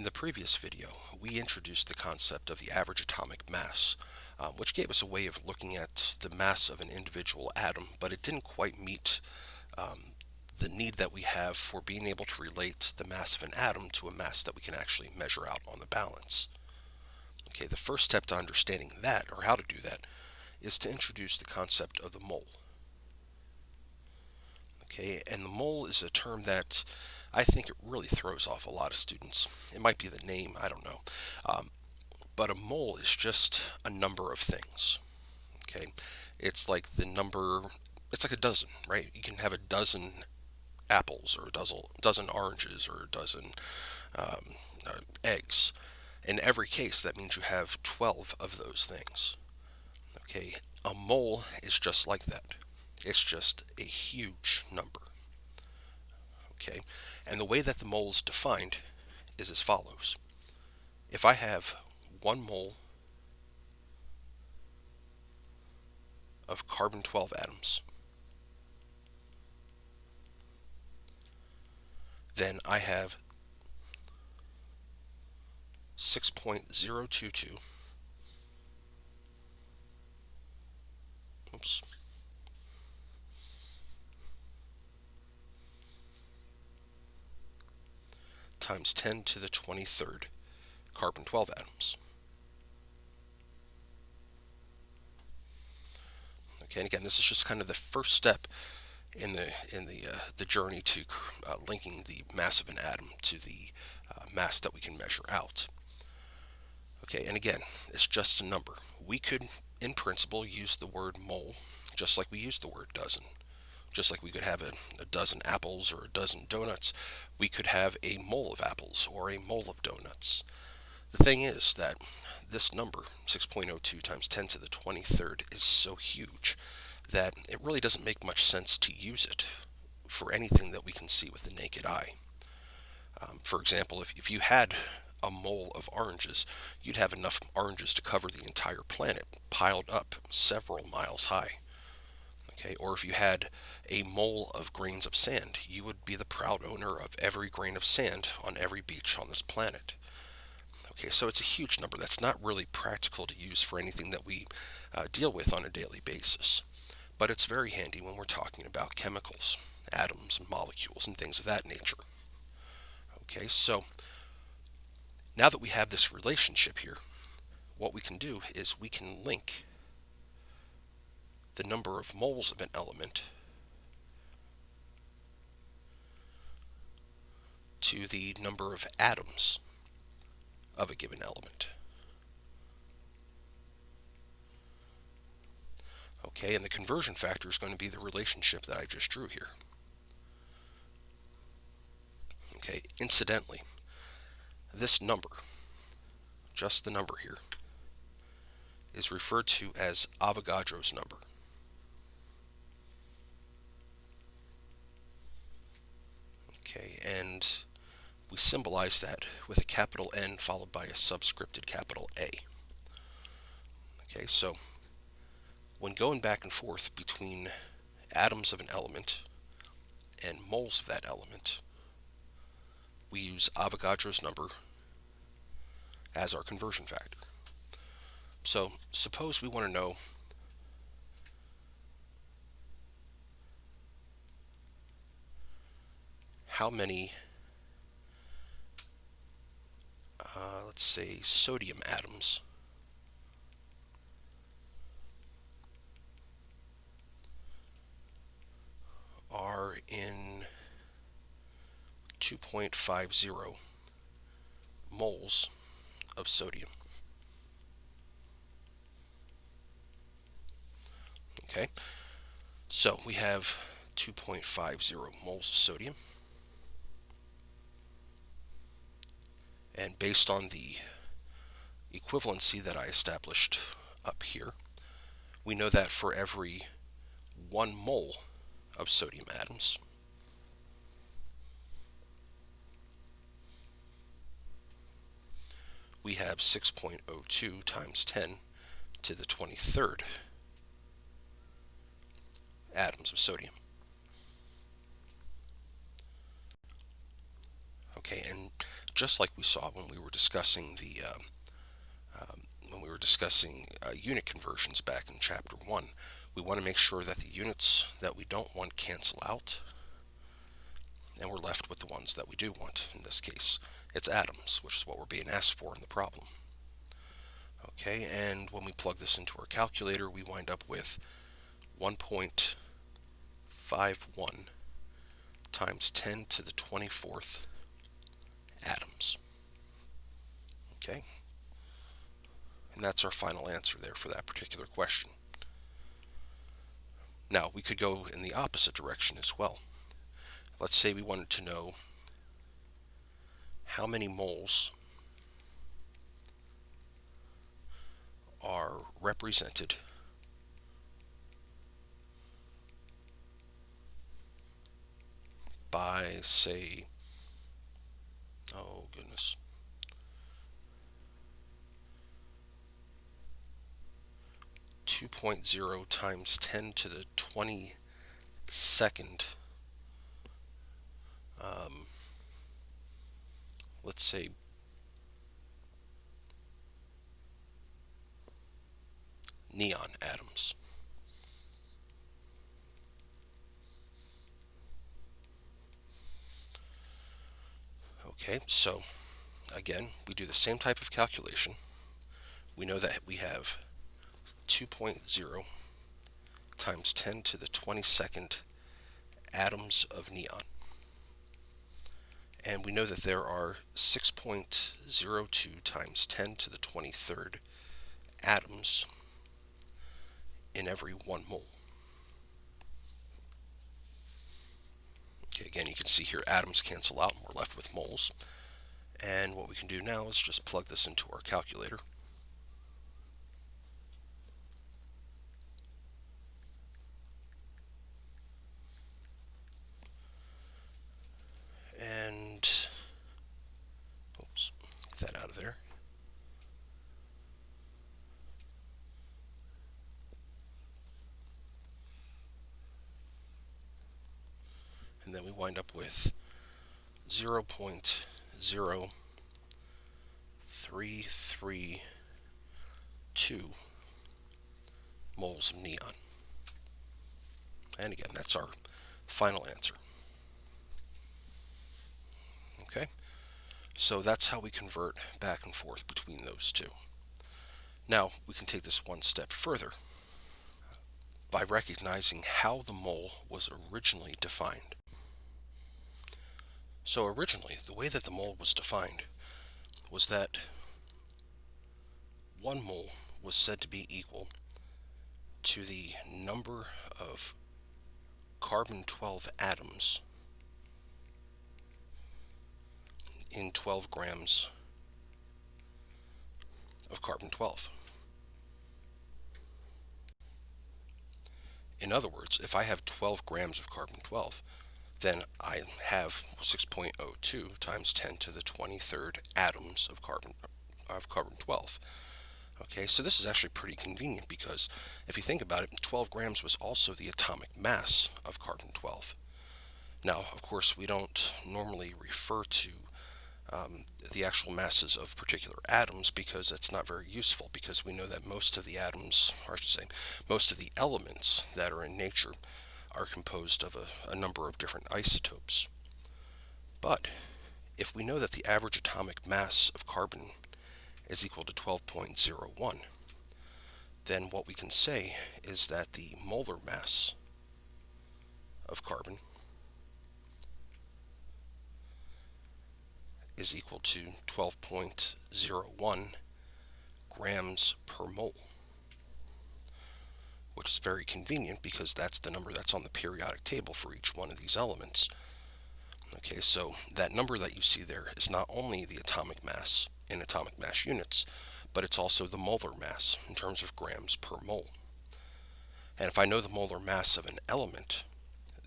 In the previous video, we introduced the concept of the average atomic mass, which gave us a way of looking at the mass of an individual atom, but it didn't quite meet the need that we have for being able to relate the mass of an atom to a mass that we can actually measure out on the balance. Okay, the first step to understanding that, or how to do that, is to introduce the concept of the mole. Okay, and the mole is a term that I think it really throws off a lot of students. It might be the name, I don't know. But a mole is just a number of things. Okay, it's like the number, it's like a dozen, right? You can have a dozen apples, or a dozen oranges, or a dozen eggs. In every case, that means you have 12 of those things. Okay, a mole is just like that. It's just a huge number. Okay, and the way that the mole is defined is as follows. If I have 1 mole of carbon-12 atoms, then I have 6.022 oops, times 10 to the 23rd carbon-12 atoms. Okay, and again, this is just kind of the first step in the journey to linking the mass of an atom to the mass that we can measure out. Okay, and again, it's just a number. We could, in principle, use the word mole just like we use the word dozen. Just like we could have a dozen apples or a dozen donuts, we could have a mole of apples or a mole of donuts. The thing is that this number, 6.02 times 10 to the 23rd, is so huge that it really doesn't make much sense to use it for anything that we can see with the naked eye. For example, if you had a mole of oranges, you'd have enough oranges to cover the entire planet, piled up several miles high. Okay, or if you had a mole of grains of sand, you would be the proud owner of every grain of sand on every beach on this planet. Okay, so it's a huge number that's not really practical to use for anything that we deal with on a daily basis. But it's very handy when we're talking about chemicals, atoms, molecules, and things of that nature. Okay, so now that we have this relationship here, what we can do is we can link the number of moles of an element to the number of atoms of a given element. Okay, and the conversion factor is going to be the relationship that I just drew here. Okay, incidentally, this number, just the number here, is referred to as Avogadro's number. Okay, and we symbolize that with a capital N followed by a subscripted capital A. Okay, so when going back and forth between atoms of an element and moles of that element, we use Avogadro's number as our conversion factor. So suppose we want to know how many, let's say, sodium atoms are in 2.50 moles of sodium. Okay, so we have 2.50 moles of sodium, and based on the equivalency that I established up here, we know that for every 1 mole of sodium atoms, we have 6.02 times 10 to the 23rd atoms of sodium. Okay, and just like we saw when we were discussing unit conversions back in chapter 1. We want to make sure that the units that we don't want cancel out, and we're left with the ones that we do want. In this case, it's atoms, which is what we're being asked for in the problem. Okay, and when we plug this into our calculator, we wind up with 1.51 times 10 to the 24th atoms. Okay, and that's our final answer there for that particular question. Now, we could go in the opposite direction as well. Let's say we wanted to know how many moles are represented by, say, oh goodness, 2.0 times 10 to the 22nd, let's say neon atoms. Okay, so again, we do the same type of calculation. We know that we have 2.0 times 10 to the 22nd atoms of neon. And we know that there are 6.02 times 10 to the 23rd atoms in every 1 mole. Okay, again, you can see here atoms cancel out and we're left with moles. And what we can do now is just plug this into our calculator. And, oops, get that out of there. And then we wind up with 0.0332 moles of neon. And again, that's our final answer. Okay, so that's how we convert back and forth between those two. Now, we can take this one step further by recognizing how the mole was originally defined. So originally, the way that the mole was defined was that 1 mole was said to be equal to the number of carbon-12 atoms in 12 grams of carbon-12. In other words, if I have 12 grams of carbon-12, then I have 6.02 times 10 to the 23rd atoms of carbon-12. Okay, so this is actually pretty convenient because if you think about it, 12 grams was also the atomic mass of carbon-12. Now, of course, we don't normally refer to the actual masses of particular atoms because that's not very useful, because we know that most of the atoms, or I should say, most of the elements that are in nature are composed of a number of different isotopes. But if we know that the average atomic mass of carbon is equal to 12.01, then what we can say is that the molar mass of carbon is equal to 12.01 grams per mole, which is very convenient because that's the number that's on the periodic table for each one of these elements. Okay, so that number that you see there is not only the atomic mass in atomic mass units, but it's also the molar mass in terms of grams per mole. And if I know the molar mass of an element,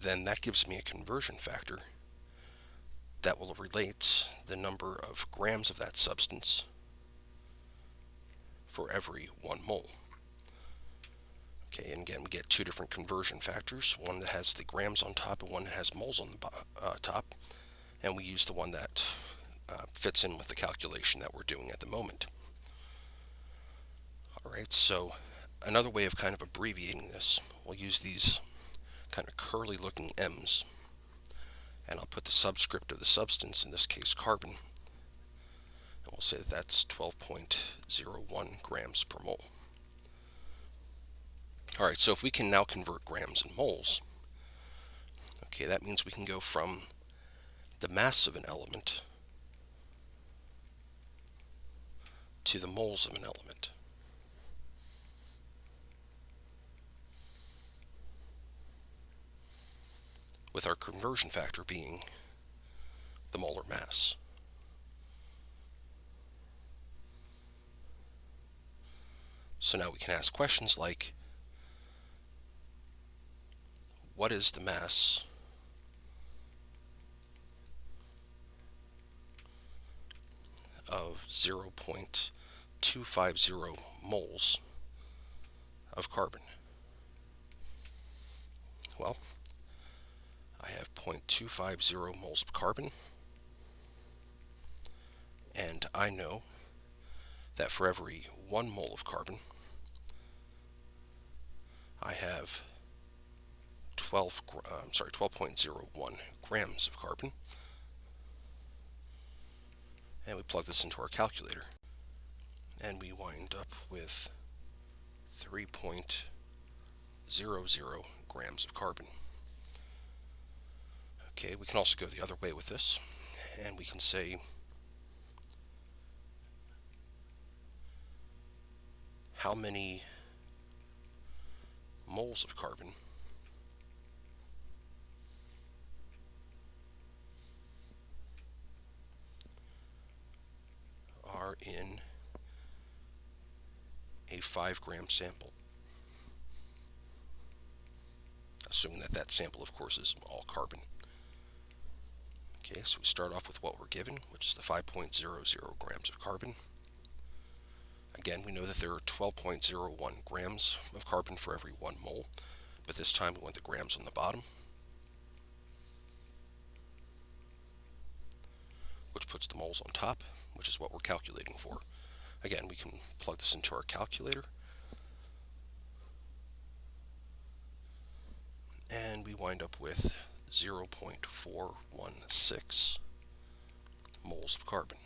then that gives me a conversion factor that will relate the number of grams of that substance for every 1 mole. Okay, and again, we get 2 different conversion factors, one that has the grams on top and one that has moles on the top, and we use the one that fits in with the calculation that we're doing at the moment. All right, so another way of kind of abbreviating this, we'll use these kind of curly looking M's, and I'll put the subscript of the substance, in this case carbon, and we'll say that that's 12.01 grams per mole. All right, so if we can now convert grams and moles, okay, that means we can go from the mass of an element to the moles of an element. With our conversion factor being the molar mass. So now we can ask questions like, what is the mass of 0.250 moles of carbon? Well, I have 0.250 moles of carbon, and I know that for every 1 mole of carbon, I have 12.01 grams of carbon. And we plug this into our calculator, and we wind up with 3.00 grams of carbon. Okay, we can also go the other way with this, and we can say how many moles of carbon are in a 5-gram sample, assuming that that sample, of course, is all carbon. Okay, so we start off with what we're given, which is the 5.00 grams of carbon. Again, we know that there are 12.01 grams of carbon for every 1 mole, but this time we want the grams on the bottom, which puts the moles on top, which is what we're calculating for. Again, we can plug this into our calculator, and we wind up with 0.416 moles of carbon.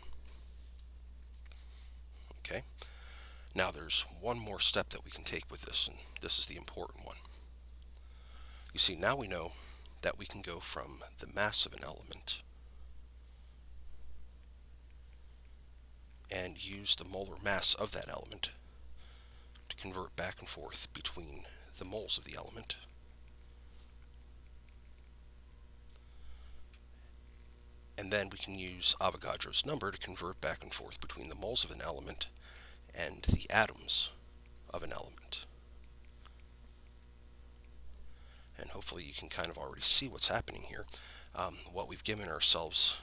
Okay, now there's one more step that we can take with this, and this is the important one. You see, now we know that we can go from the mass of an element and use the molar mass of that element to convert back and forth between the moles of the element. And then we can use Avogadro's number to convert back and forth between the moles of an element and the atoms of an element. And hopefully you can kind of already see what's happening here. What we've given ourselves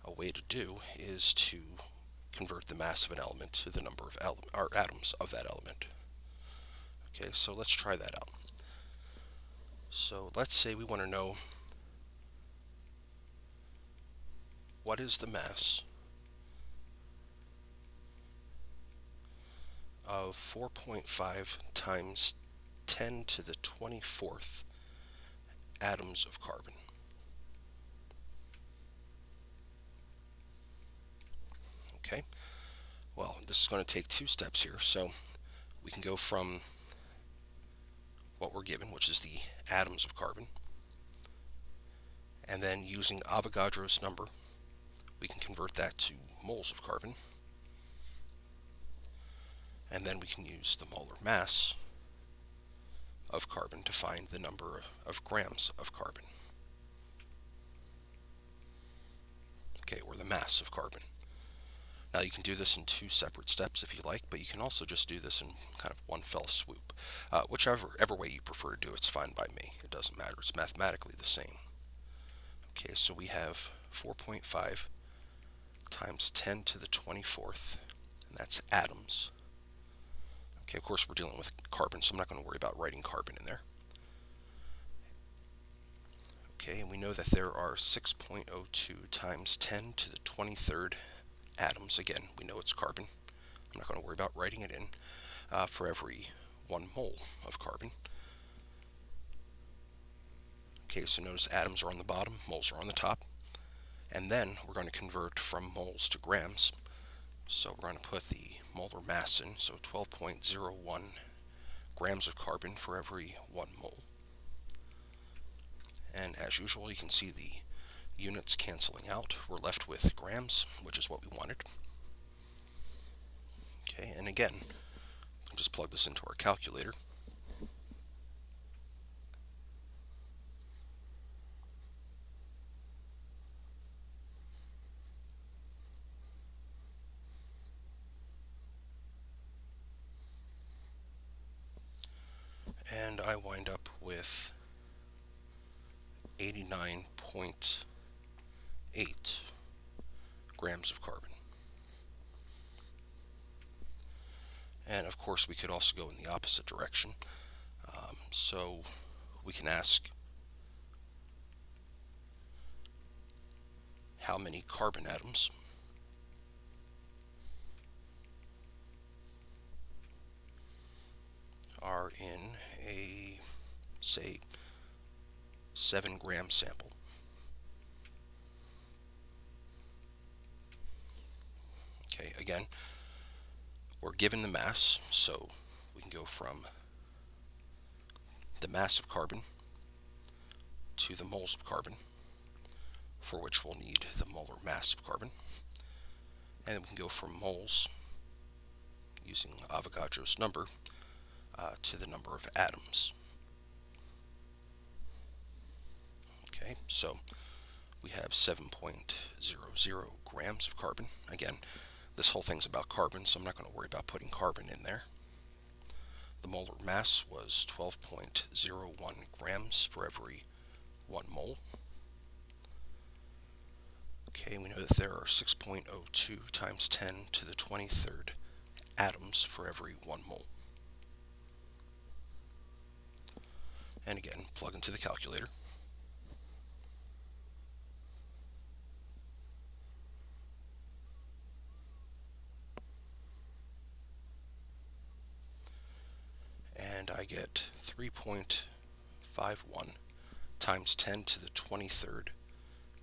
a way to do is to convert the mass of an element to the number of atoms of that element. Okay, so let's try that out. So let's say we want to know what is the mass of 4.5 times 10 to the 24th atoms of carbon. Okay, well, this is going to take 2 steps here, so we can go from what we're given, which is the atoms of carbon, and then using Avogadro's number, we can convert that to moles of carbon, and then we can use the molar mass of carbon to find the number of grams of carbon. Okay, or the mass of carbon. Now you can do this in 2 separate steps if you like, but you can also just do this in kind of one fell swoop. Whichever way you prefer to do it's fine by me. It doesn't matter. It's mathematically the same. Okay, so we have 4.5 times 10 to the 24th, and that's atoms. Okay, of course we're dealing with carbon, so I'm not going to worry about writing carbon in there. Okay, and we know that there are 6.02 times 10 to the 23rd atoms. Again, we know it's carbon. I'm not going to worry about writing it in for every 1 mole of carbon. Okay, so notice atoms are on the bottom, moles are on the top. And then we're going to convert from moles to grams. So we're going to put the molar mass in, so 12.01 grams of carbon for every 1 mole. And as usual, you can see the units canceling out. We're left with grams, which is what we wanted. Okay, and again, I'll just plug this into our calculator. And I wind up with 89.8 grams of carbon. And of course, we could also go in the opposite direction. So we can ask how many carbon atoms are in a, say, 7-gram sample. Okay, again, we're given the mass, so we can go from the mass of carbon to the moles of carbon, for which we'll need the molar mass of carbon. And we can go from moles, using Avogadro's number, to the number of atoms. Okay, so we have 7.00 grams of carbon. Again, this whole thing's about carbon, so I'm not going to worry about putting carbon in there. The molar mass was 12.01 grams for every 1 mole. Okay, we know that there are 6.02 times 10 to the 23rd atoms for every 1 mole. And again, plug into the calculator. And I get 3.51 times 10 to the 23rd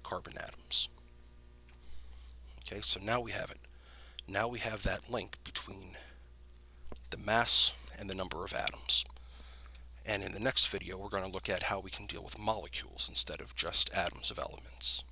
carbon atoms. Okay, so now we have it. Now we have that link between the mass and the number of atoms. And in the next video, we're going to look at how we can deal with molecules instead of just atoms of elements.